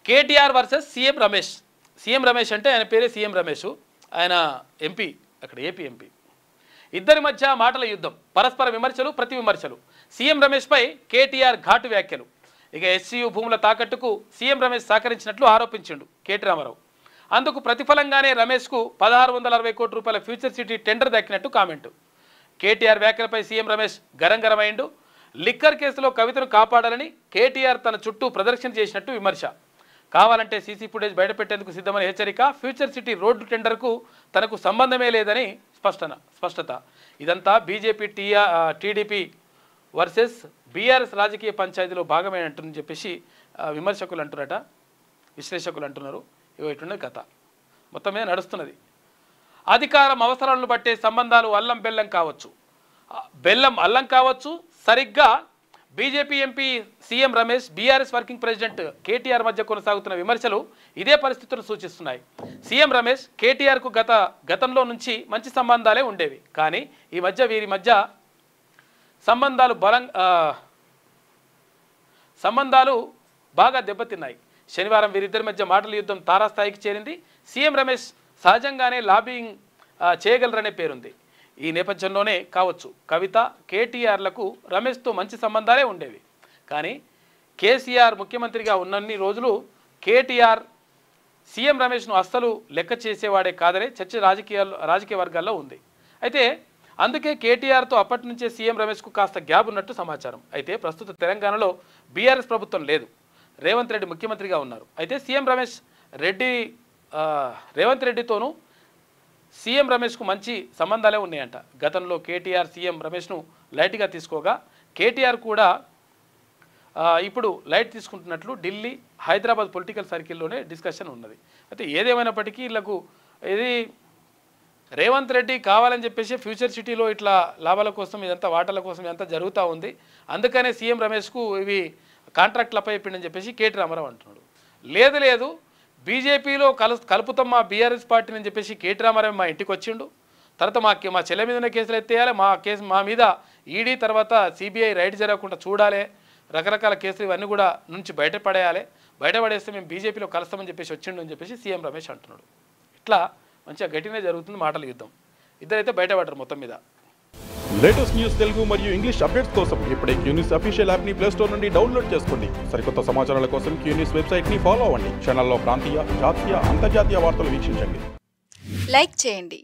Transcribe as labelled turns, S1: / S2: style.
S1: KTR versus CM Ramesh. CM Ramesh అంటే ఆయన పేరే సీఎం రమేష్, ఆయన ఎంపీ, అక్కడ ఏపీ ఎంపీ. ఇద్దరి మధ్య మాటల యుద్ధం, పరస్పర విమర్శలు, ప్రతి విమర్శలు. సీఎం రమేష్పై కేటీఆర్ ఘాటు వ్యాఖ్యలు. ఇక ఎస్సీయూ భూముల తాకట్టుకు సీఎం రమేష్ సహకరించినట్లు ఆరోపించిండు కేటీ రామారావు. అందుకు ప్రతిఫలంగానే రమేష్కు 1660 కోట్ల రూపాయల ఫ్యూచర్ సిటీ టెండర్ దక్కినట్టు కామెంటు. కేటీఆర్ వ్యాఖ్యలపై సీఎం రమేష్ గరంగరమైండు. లిక్కర్ కేసులో కవితను కాపాడాలని కేటీఆర్ తన చుట్టూ ప్రదర్శన చేసినట్టు విమర్శ. కావాలంటే సీసీ ఫుటేజ్ బయటపెట్టేందుకు సిద్ధమని హెచ్చరిక. ఫ్యూచర్ సిటీ రోడ్డు టెండర్కు తనకు సంబంధమే లేదని స్పష్టత. ఇదంతా బీజేపీ టీడీపీ వర్సెస్ బీఆర్ఎస్ రాజకీయ పంచాయతీలో భాగమే అంటుందని చెప్పేసి విమర్శకులు అంటున్నారట, విశ్లేషకులు అంటున్నారు. ఇటున్నది కథ మొత్తం మీద నడుస్తున్నది. అధికారం అవసరాలను బట్టే సంబంధాలు అల్లం బెల్లం కావచ్చు, బెల్లం అల్లం కావచ్చు. సరిగ్గా BJP MP CM Ramesh, BRS working president KTR మధ్య కొనసాగుతున్న విమర్శలు ఇదే పరిస్థితులను సూచిస్తున్నాయి. సీఎం రమేష్ కేటీఆర్కు గతంలో నుంచి మంచి సంబంధాలే ఉండేవి, కానీ ఈ మధ్య వీరి మధ్య సంబంధాలు బాగా దెబ్బతిన్నాయి. శనివారం వీరిద్దరి మధ్య మాటల యుద్ధం తారాస్థాయికి చేరింది. సీఎం రమేష్ సహజంగానే లాబింగ్ చేయగలరనే పేరుంది. ఈ నేపథ్యంలోనే కావచ్చు కవిత, కేటీఆర్లకు రమేష్తో మంచి సంబంధాలే ఉండేవి. కానీ కేసీఆర్ ముఖ్యమంత్రిగా ఉన్నన్ని రోజులు కేటీఆర్ సీఎం రమేష్ను అస్సలు లెక్క చేసేవాడే కాదనే చర్చ రాజకీయ వర్గాల్లో ఉంది. అయితే అందుకే కేటీఆర్తో అప్పటి నుంచే సీఎం రమేష్కు కాస్త గ్యాప్ ఉన్నట్టు సమాచారం. అయితే ప్రస్తుత తెలంగాణలో బీఆర్ఎస్ ప్రభుత్వం లేదు, రేవంత్ రెడ్డి ముఖ్యమంత్రిగా ఉన్నారు. అయితే రేవంత్ రెడ్డితోనూ సీఎం రమేష్కు మంచి సంబంధాలే ఉన్నాయంట. గతంలో కేటీఆర్ సీఎం రమేష్ను లైట్గా తీసుకోగా కేటీఆర్ కూడా ఇప్పుడు లైట్ తీసుకుంటున్నట్లు ఢిల్లీ, హైదరాబాద్ పొలిటికల్ సర్కిల్లోనే డిస్కషన్ ఉన్నది. అయితే ఏదేమైనప్పటికీ వీళ్ళకు ఇది రేవంత్ రెడ్డి కావాలని చెప్పేసి ఫ్యూచర్ సిటీలో ఇట్లా లాభాల కోసం ఇదంతా వాటాల కోసం ఇదంతా జరుగుతూ ఉంది. అందుకనే సీఎం రమేష్కు ఇవి కాంట్రాక్ట్లు అప్పచెప్పిండని చెప్పేసి కేటీ రామారావు అంటున్నాడు. లేదు బీజేపీలో కలుపుతాం మా బీఆర్ఎస్ పార్టీని అని చెప్పేసి కేటీ రామారావు మా ఇంటికి వచ్చిండు. తర్వాత మా చెల్లె మీద ఉన్న కేసులు ఎత్తేయాలి, మా మీద ఈడీ తర్వాత సిబిఐ రైడ్ జరగకుండా చూడాలి, రకరకాల కేసులు ఇవన్నీ కూడా నుంచి బయటపడేస్తే మేము బీజేపీలో కలుస్తామని చెప్పేసి వచ్చిండు అని చెప్పేసి సీఎం రమేష్ అంటున్నాడు. ఇట్లా మంచిగా గట్టినే జరుగుతుంది మాటల యుద్ధం. ఇద్దరైతే బయటపడ్డారు మొత్తం మీద.
S2: లేటెస్ట్ న్యూస్ తెలుగు మరియు ఇంగ్లీష్ అప్డేట్స్ కోసం ఇప్పుడే క్యూన్యూస్ అఫీషియల్ యాప్ని ప్లే స్టోర్ నుండి డౌన్లోడ్ చేసుకోండి. సరికొత్త సమాచారాల కోసం క్యూన్యూస్ వెబ్సైట్ని ఫాలో అవ్వండి. ఛానల్లో ప్రాంతీయ, జాతీయ, అంతర్జాతీయ వార్తలు వీక్షించండి.
S3: లైక్ చేయండి.